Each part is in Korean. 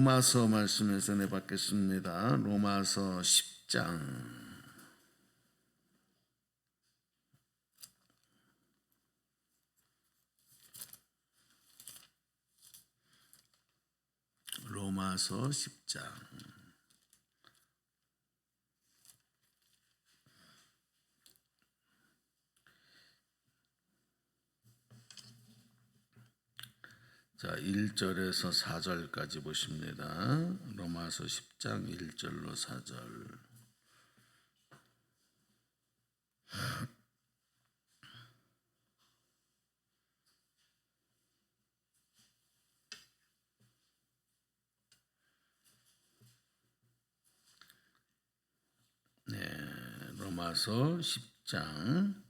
로마서 말씀에서 내받겠습니다. 로마서 10장. 로마서 10장. 자, 1절에서 4절까지 보십니다. 로마서 10장 1절로 4절. 로마서 10장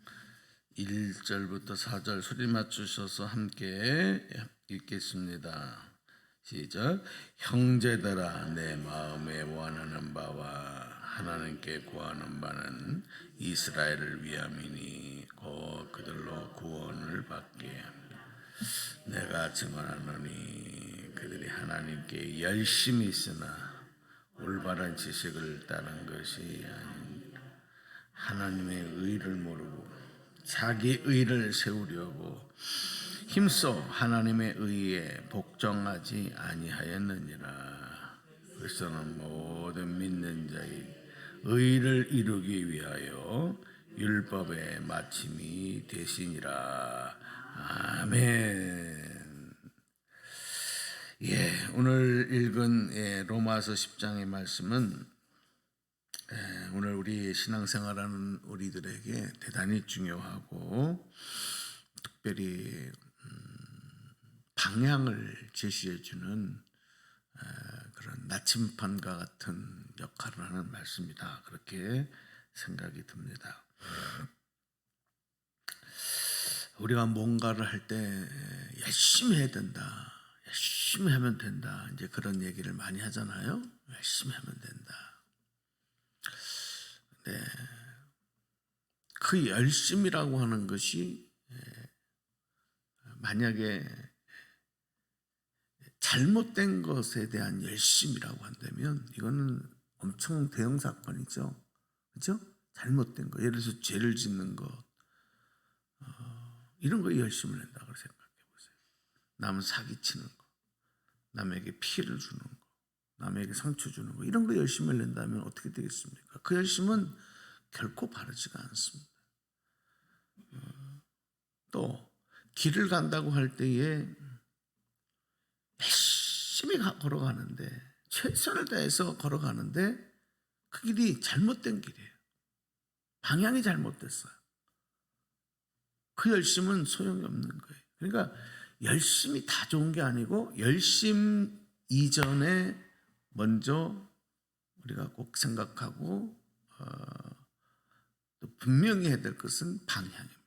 1절부터 4절 소리 맞추셔서 함께 읽겠습니다. 시작. 형제들아, 내 마음에 원하는 바와 하나님께 구하는 바는 이스라엘을 위함이니 곧 그들로 구원을 받게 합니다. 내가 증언하노니 그들이 하나님께 열심히 있으나 올바른 지식을 따른 것이 아닙니다. 하나님의 의를 모르고 자기 의를 세우려고 힘써 하나님의 의에 복종하지 아니하였느니라. 그리스도는 모든 믿는 자의 의를 이루기 위하여 율법의 마침이 되시니라. 아멘. 오늘 읽은 로마서 10장의 말씀은 오늘 우리 신앙생활하는 우리들에게 대단히 중요하고 특별히 방향을 제시해 주는 그런 나침판과 같은 역할을 하는 말씀이다. 그렇게 생각이 듭니다. 우리가 뭔가를 할 때 열심히 해야 된다. 열심히 하면 된다. 이제 그런 얘기를 많이 하잖아요. 열심히 하면 된다. 네. 그 열심이라고 하는 것이 만약에 잘못된 것에 대한 열심이라고 한다면 이거는 엄청 대형 사건이죠. 그렇죠? 잘못된 거, 예를 들어서 죄를 짓는 것, 이런 거에 열심을 낸다고 생각해 보세요. 남 사기치는 거, 남에게 피해를 주는 거, 남에게 상처 주는 거, 이런 거 열심을 낸다면 어떻게 되겠습니까? 그 열심은 결코 바르지가 않습니다. 또 길을 간다고 할 때에 열심히 걸어가는데, 최선을 다해서 걸어가는데 그 길이 잘못된 길이에요. 방향이 잘못됐어요. 그 열심은 소용이 없는 거예요. 그러니까 열심이 다 좋은 게 아니고 열심 이전에 먼저 우리가 꼭 생각하고 또 분명히 해야 될 것은 방향입니다.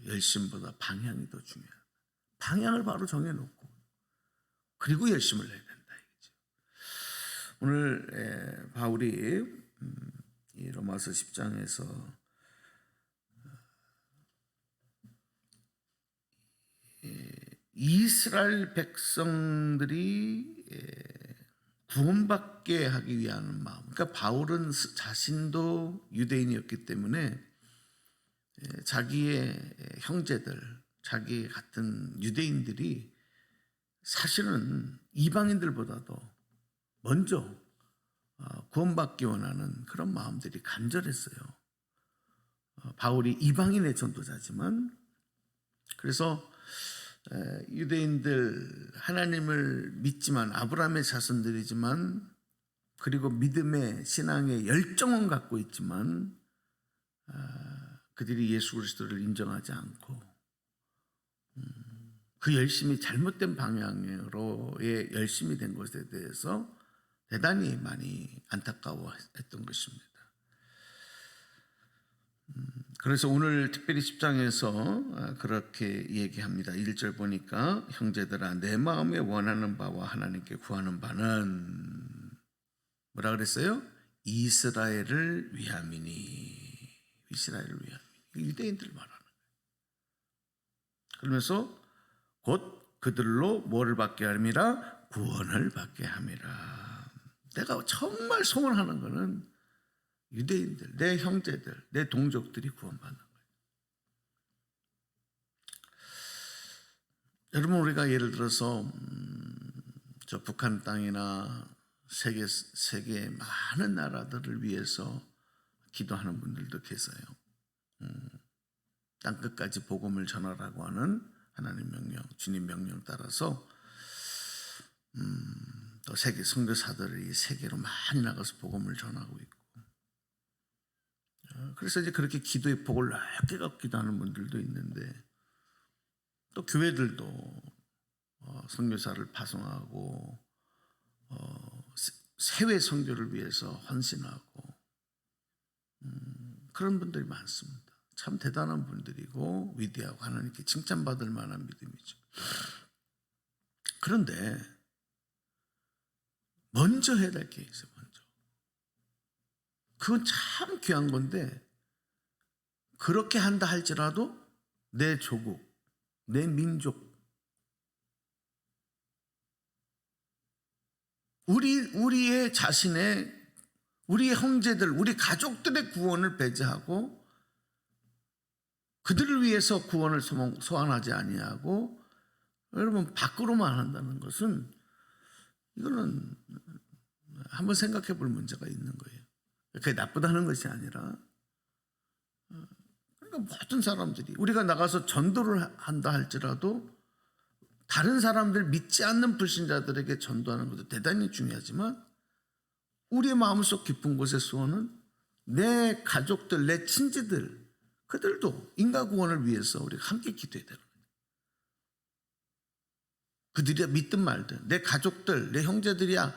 열심보다 방향이 더 중요합니다. 방향을 바로 정해놓고 그리고 열심을 내야 된다. 이거죠. 오늘 바울이 이 로마서 10장에서 이스라엘 백성들이 구원받게 하기 위한 마음. 그러니까 바울은 자신도 유대인이었기 때문에 자기의 형제들, 자기 같은 유대인들이 사실은 이방인들보다도 먼저 구원받기 원하는 그런 마음들이 간절했어요. 바울이 이방인의 전도자지만, 그래서 유대인들 하나님을 믿지만 아브라함의 자손들이지만, 그리고 믿음의 신앙의 열정은 갖고 있지만 그들이 예수 그리스도를 인정하지 않고 그 열심이 잘못된 방향으로의 열심이 된 것에 대해서 대단히 많이 안타까워했던 것입니다. 그래서 오늘 특별히 10장에서 그렇게 얘기합니다. 1절 보니까 형제들아, 내 마음에 원하는 바와 하나님께 구하는 바는 뭐라 그랬어요? 이스라엘을 위함이니. 이스라엘을 위함이니. 유대인들 말하는 거예요. 그러면서 곧 그들로 뭐를 받게 함이라? 구원을 받게 함이라. 내가 정말 소원하는 거는 유대인들, 내 형제들, 내 동족들이 구원받는 거예요. 여러분, 우리가 예를 들어서 저 북한 땅이나 세계 많은 나라들을 위해서 기도하는 분들도 계세요. 땅끝까지 복음을 전하라고 하는 하나님 명령, 주님 명령 따라서 또 세계 선교사들이 세계로 많이 나가서 복음을 전하고 있고, 그래서 이제 그렇게 기도의 폭을 넓게 갖기도 하는 분들도 있는데, 또 교회들도 선교사를 파송하고 세외 선교를 위해서 헌신하고 그런 분들이 많습니다. 참 대단한 분들이고 위대하고 하나님께 칭찬받을 만한 믿음이죠. 그런데 먼저 해야 될 게 있어요. 먼저. 그건 참 귀한 건데, 그렇게 한다 할지라도 내 조국, 내 민족, 우리의 자신의, 우리의 형제들, 우리 가족들의 구원을 배제하고 그들을 위해서 구원을 소원하지 아니하고 여러분 밖으로만 한다는 것은, 이거는 한번 생각해 볼 문제가 있는 거예요. 그게 나쁘다는 것이 아니라, 그러니까 모든 사람들이, 우리가 나가서 전도를 한다 할지라도 다른 사람들, 믿지 않는 불신자들에게 전도하는 것도 대단히 중요하지만, 우리의 마음속 깊은 곳의 소원은 내 가족들, 내 친지들, 그들도 인간 구원을 위해서 우리가 함께 기도해야 되는 거예요. 그들이야 믿든 말든, 내 가족들, 내 형제들이야,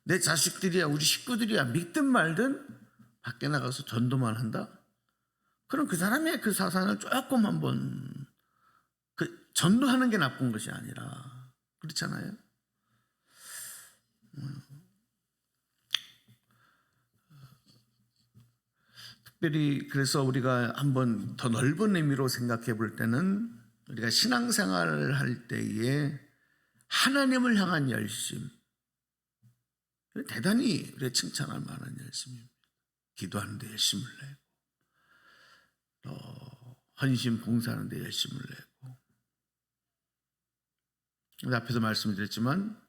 내 자식들이야, 우리 식구들이야 믿든 말든 밖에 나가서 전도만 한다? 그럼 그 사람의 그 사상을 조금 한번 전도하는 게 나쁜 것이 아니라, 그렇잖아요. 특별히 그래서 우리가 한번 더 넓은 의미로 생각해 볼 때는, 우리가 신앙생활을 할 때에 하나님을 향한 열심, 대단히 우리가 칭찬할 만한 열심입니다. 기도하는 데 열심을 내고, 또 헌신 봉사하는 데 열심을 내고, 앞에서 말씀드렸지만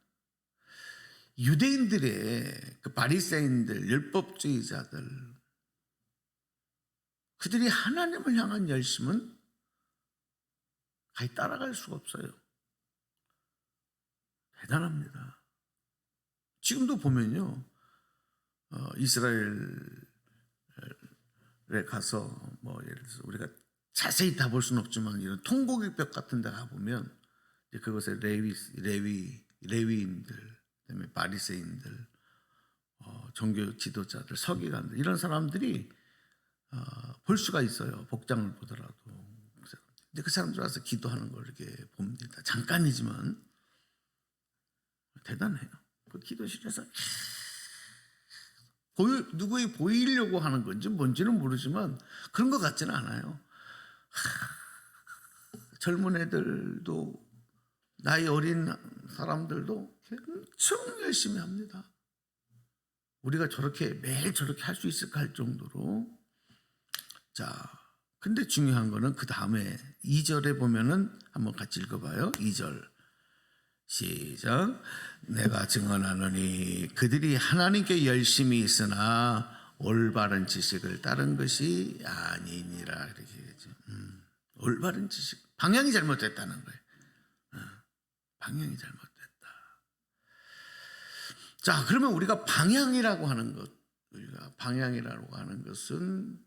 유대인들의 그 바리새인들, 율법주의자들, 그들이 하나님을 향한 열심은 거의 따라갈 수가 없어요. 대단합니다. 지금도 보면요, 이스라엘에 가서 뭐 예를 들어서 우리가 자세히 다 볼 수는 없지만 이런 통곡의 벽 같은 데 가보면 그것에 레위인들, 그다음에 바리새인들, 종교 지도자들, 서기관들, 이런 사람들이 볼 수가 있어요. 복장을 보더라도. 근데 그 사람들 와서 기도하는 걸 이렇게 봅니다. 잠깐이지만 대단해요. 그 기도실에서 누구에 보이려고 하는 건지 뭔지는 모르지만 그런 것 같지는 않아요. 젊은 애들도, 나이 어린 사람들도 엄청 열심히 합니다. 우리가 저렇게 매일 저렇게 할 수 있을까 할 정도로. 자, 근데 중요한 거는 그 다음에 2절에 보면은 한번 같이 읽어봐요. 2절 시작. 내가 증언하노니 그들이 하나님께 열심히 있으나 올바른 지식을 따른 것이 아니니라. 이렇게 얘기하죠. 올바른 지식, 방향이 잘못됐다는 거예요. 방향이 잘못됐다. 자, 그러면 우리가 방향이라고 하는 것, 은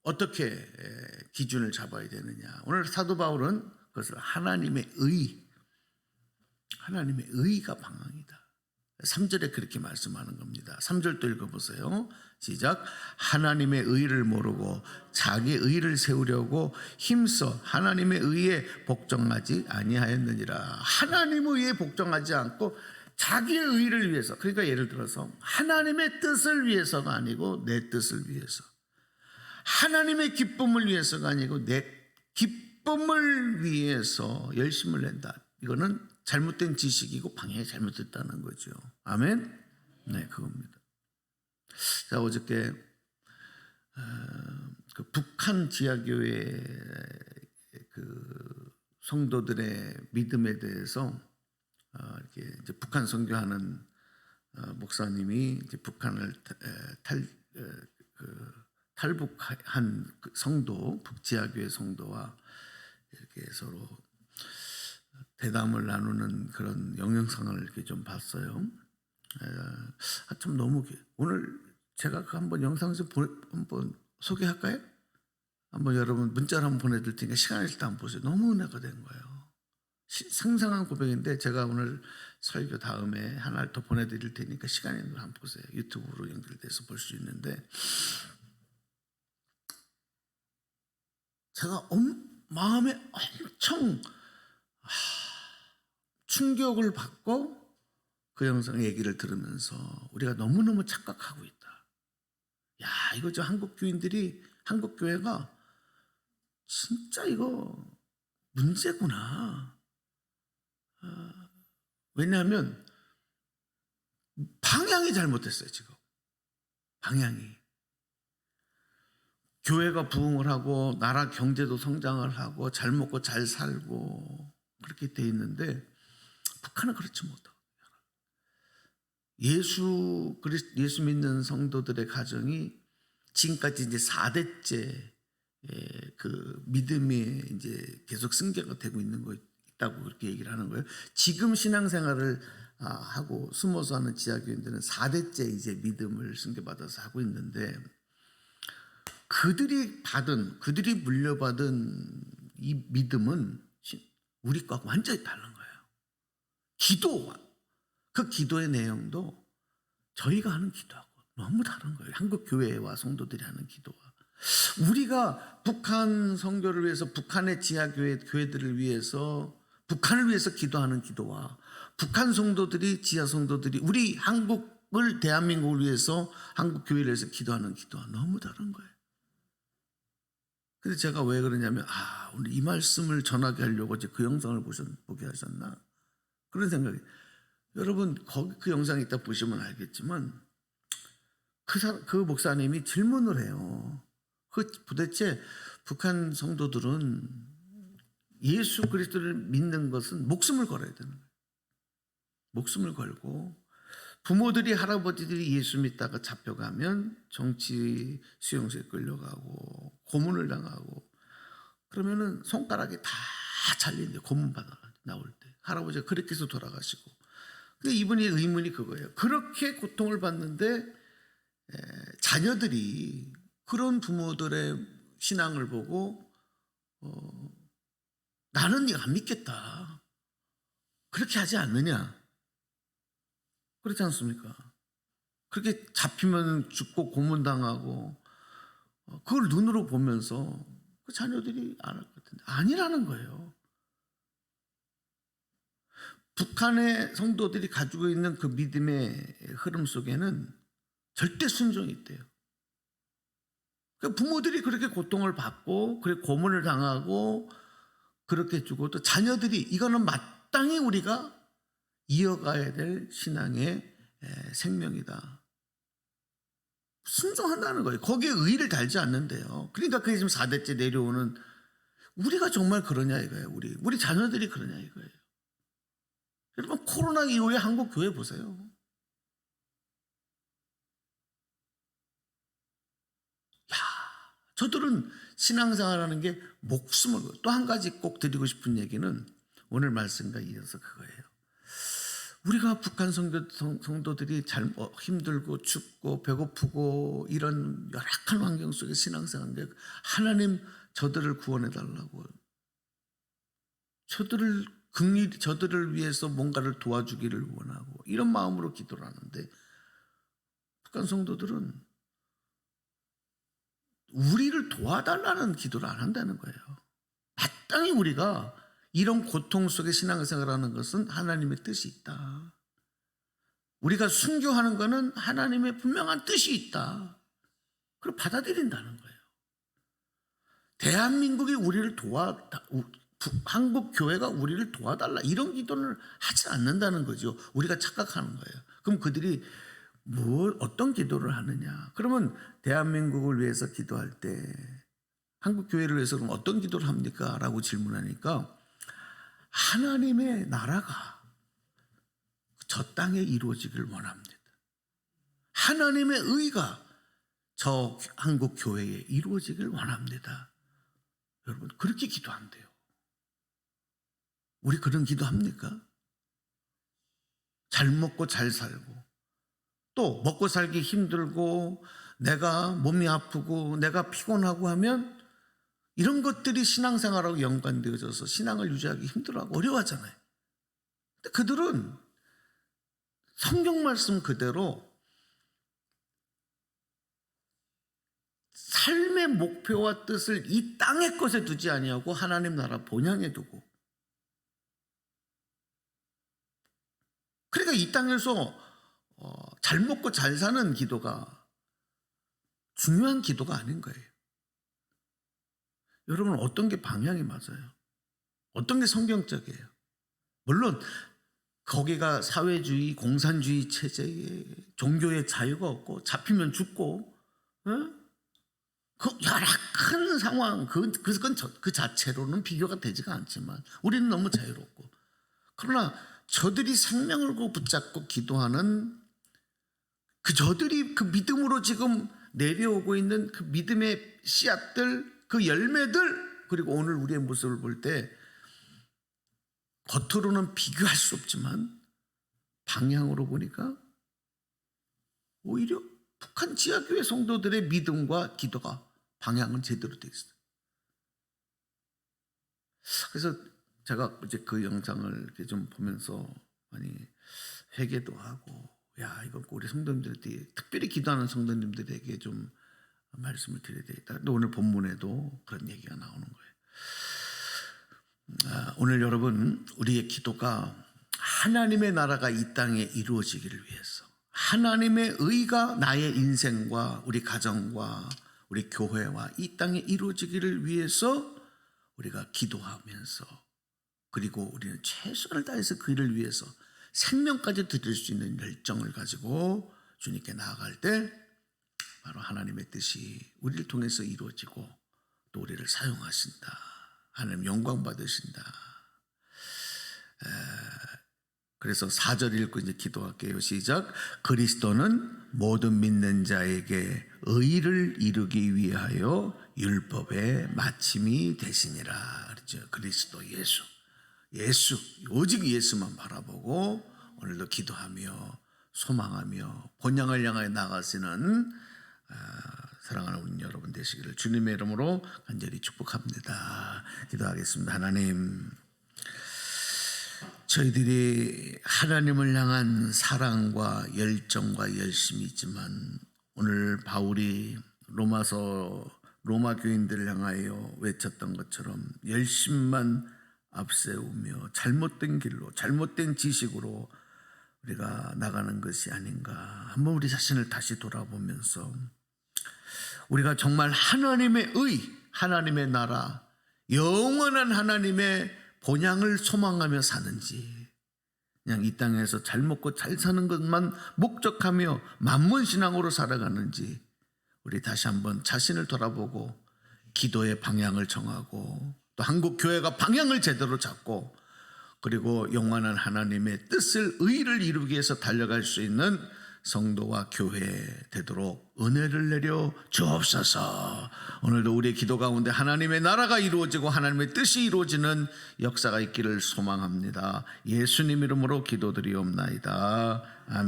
어떻게 기준을 잡아야 되느냐? 오늘 사도 바울은 그것을 하나님의 의가 방향이다. 3절에 그렇게 말씀하는 겁니다. 3절도 읽어보세요. 시작. 하나님의 의를 모르고 자기 의를 세우려고 힘써 하나님의 의에 복종하지 아니하였느니라. 하나님의 의에 복종하지 않고 자기의 의를 위해서, 그러니까 예를 들어서 하나님의 뜻을 위해서가 아니고 내 뜻을 위해서, 하나님의 기쁨을 위해서가 아니고 내 기쁨을 위해서 열심을 낸다. 이거는 잘못된 지식이고 방향이 잘못됐다는 거죠. 아멘? 네, 그겁니다. 자, 어저께 그 북한 지하교회 그 성도들의 믿음에 대해서 이렇게 이제 북한 선교하는 목사님이 이제 북한을 탈북한 그 성도, 북지하교회 성도와 이렇게 서로 대담을 나누는 그런 영상을 이렇게 좀 봤어요. 참 너무 오늘 제가 그 한번 영상 좀 한번 소개할까요? 한번 여러분 문자로 한번 보내드릴 테니까 시간 있을 때 한번 보세요. 너무 은혜가 된 거예요. 상상한 고백인데 제가 오늘 설교 다음에 하나를 더 보내드릴 테니까 시간 있는 걸 한번 보세요. 유튜브로 연결돼서 볼 수 있는데 제가 마음에 엄청 충격을 받고 그 영상 얘기를 들으면서 우리가 너무너무 착각하고 있다. 야, 이거 저 한국 교인들이, 한국 교회가 진짜 이거 문제구나. 왜냐하면 방향이 잘못됐어요. 지금 방향이. 교회가 부흥을 하고 나라 경제도 성장을 하고 잘 먹고 잘 살고 그렇게 돼 있는데 북한은 그렇지 못하고 예수 믿는 성도들의 가정이 지금까지 이제 4대째 그 믿음이 이제 계속 승계가 되고 있는 거 있다고 그렇게 얘기를 하는 거예요. 지금 신앙생활을 하고 숨어서 하는 지하교인들은 4대째 이제 믿음을 승계받아서 하고 있는데 그들이 물려받은 이 믿음은 우리 거하고 완전히 다른 거예요. 그 기도의 내용도 저희가 하는 기도하고 너무 다른 거예요. 한국 교회와 성도들이 하는 기도와. 우리가 북한 선교를 위해서 북한의 교회들을 위해서 북한을 위해서 기도하는 기도와 북한 성도들이 지하 성도들이 우리 한국을 대한민국을 위해서 한국 교회를 위해서 기도하는 기도와 너무 다른 거예요. 그래서 제가 왜 그러냐면 오늘 이 말씀을 전하게 하려고 이제 그 영상을 보게 하셨나 그런 생각이. 여러분 그 영상 이따 보시면 알겠지만 그 목사님이 질문을 해요. 도대체 북한 성도들은 예수 그리스도를 믿는 것은 목숨을 걸어야 되는 거예요. 목숨을 걸고 부모들이 할아버지들이 예수 믿다가 잡혀가면 정치 수용소에 끌려가고 고문을 당하고 그러면은 손가락이 다 잘린대. 고문 받아 나올 때 할아버지가 그렇게 해서 돌아가시고. 근데 이분의 의문이 그거예요. 그렇게 고통을 받는데 자녀들이 그런 부모들의 신앙을 보고 나는 이거 안 믿겠다. 그렇게 하지 않느냐? 그렇지 않습니까? 그렇게 잡히면 죽고 고문당하고 그걸 눈으로 보면서 그 자녀들이 안 할 것 같은데 아니라는 거예요. 북한의 성도들이 가지고 있는 그 믿음의 흐름 속에는 절대 순종이 있대요. 그러니까 부모들이 그렇게 고통을 받고 그렇게 고문을 당하고 그렇게 죽어도 자녀들이 이거는 마땅히 우리가 이어가야 될 신앙의 생명이다. 순종한다는 거예요. 거기에 의의를 달지 않는데요. 그러니까 그게 지금 4대째 내려오는 우리가 정말 그러냐 이거예요. 우리 자녀들이 그러냐 이거예요. 여러분 코로나 이후에 한국 교회 보세요. 저들은 신앙생활하는 게 목숨을 또 한 가지 꼭 드리고 싶은 얘기는 오늘 말씀과 이어서 그거예요. 우리가 북한 성도들이 힘들고 춥고 배고프고 이런 열악한 환경 속에 신앙생활하는데 하나님 저들을 구원해 달라고 저들을 위해서 뭔가를 도와주기를 원하고 이런 마음으로 기도를 하는데 북한 성도들은 우리를 도와달라는 기도를 안 한다는 거예요. 마땅히 우리가 이런 고통 속에 신앙생활하는 것은 하나님의 뜻이 있다. 우리가 순교하는 것은 하나님의 분명한 뜻이 있다. 그걸 받아들인다는 거예요. 대한민국이 우리를 한국 교회가 우리를 도와달라 이런 기도를 하지 않는다는 거죠. 우리가 착각하는 거예요. 그럼 그들이 어떤 기도를 하느냐? 그러면 대한민국을 위해서 기도할 때 한국 교회를 위해서 그럼 어떤 기도를 합니까? 라고 질문하니까 하나님의 나라가 저 땅에 이루어지길 원합니다. 하나님의 의가 저 한국 교회에 이루어지길 원합니다. 여러분 그렇게 기도한대요. 우리 그런 기도합니까? 잘 먹고 잘 살고 또 먹고 살기 힘들고 내가 몸이 아프고 내가 피곤하고 하면 이런 것들이 신앙생활하고 연관되어져서 신앙을 유지하기 힘들어하고 어려워하잖아요. 근데 그들은 성경 말씀 그대로 삶의 목표와 뜻을 이 땅의 것에 두지 아니하고 하나님 나라 본향에 두고, 그러니까 이 땅에서 잘 먹고 잘 사는 기도가 중요한 기도가 아닌 거예요. 여러분 어떤 게 방향이 맞아요? 어떤 게 성경적이에요? 물론 거기가 사회주의, 공산주의 체제에 종교의 자유가 없고 잡히면 죽고 그 열악한 상황 그 자체로는 비교가 되지가 않지만 우리는 너무 자유롭고, 그러나 저들이 생명을 붙잡고 기도하는 저들이 그 믿음으로 지금 내려오고 있는 그 믿음의 씨앗들, 그 열매들, 그리고 오늘 우리의 모습을 볼 때 겉으로는 비교할 수 없지만 방향으로 보니까 오히려 북한 지하교회 성도들의 믿음과 기도가 방향은 제대로 되어 있어요. 그래서 제가 이제 그 영상을 이렇게 좀 보면서 많이 회개도 하고, 야, 이거 우리 성도님들한테, 특별히 기도하는 성도님들에게 좀 말씀을 드려야 되겠다. 근데 오늘 본문에도 그런 얘기가 나오는 거예요. 오늘 여러분, 우리의 기도가 하나님의 나라가 이 땅에 이루어지기를 위해서, 하나님의 의가 나의 인생과 우리 가정과 우리 교회와 이 땅에 이루어지기를 위해서 우리가 기도하면서, 그리고 우리는 최선을 다해서 그 일을 위해서 생명까지 드릴 수 있는 열정을 가지고 주님께 나아갈 때 바로 하나님의 뜻이 우리를 통해서 이루어지고 또 우리를 사용하신다. 하나님 영광 받으신다. 그래서 4절 읽고 이제 기도할게요. 시작. 그리스도는 모든 믿는 자에게 의를 이루기 위하여 율법의 마침이 되시니라. 그렇죠. 그리스도 예수, 오직 예수만 바라보고 오늘도 기도하며 소망하며 본향을 향하여 나가시는 사랑하는 우리 여러분 되시기를 주님의 이름으로 간절히 축복합니다. 기도하겠습니다. 하나님, 저희들이 하나님을 향한 사랑과 열정과 열심이 있지만 오늘 바울이 로마 교인들을 향하여 외쳤던 것처럼 열심만 앞세우며 잘못된 길로, 잘못된 지식으로 우리가 나가는 것이 아닌가. 한번 우리 자신을 다시 돌아보면서 우리가 정말 하나님의 의, 하나님의 나라, 영원한 하나님의 본향을 소망하며 사는지, 그냥 이 땅에서 잘 먹고 잘 사는 것만 목적하며 만문신앙으로 살아가는지, 우리 다시 한번 자신을 돌아보고 기도의 방향을 정하고 또 한국 교회가 방향을 제대로 잡고 그리고 영원한 하나님의 뜻을, 의를 이루기 위해서 달려갈 수 있는 성도와 교회 되도록 은혜를 내려 주옵소서. 오늘도 우리의 기도 가운데 하나님의 나라가 이루어지고 하나님의 뜻이 이루어지는 역사가 있기를 소망합니다. 예수님 이름으로 기도드리옵나이다. 아멘.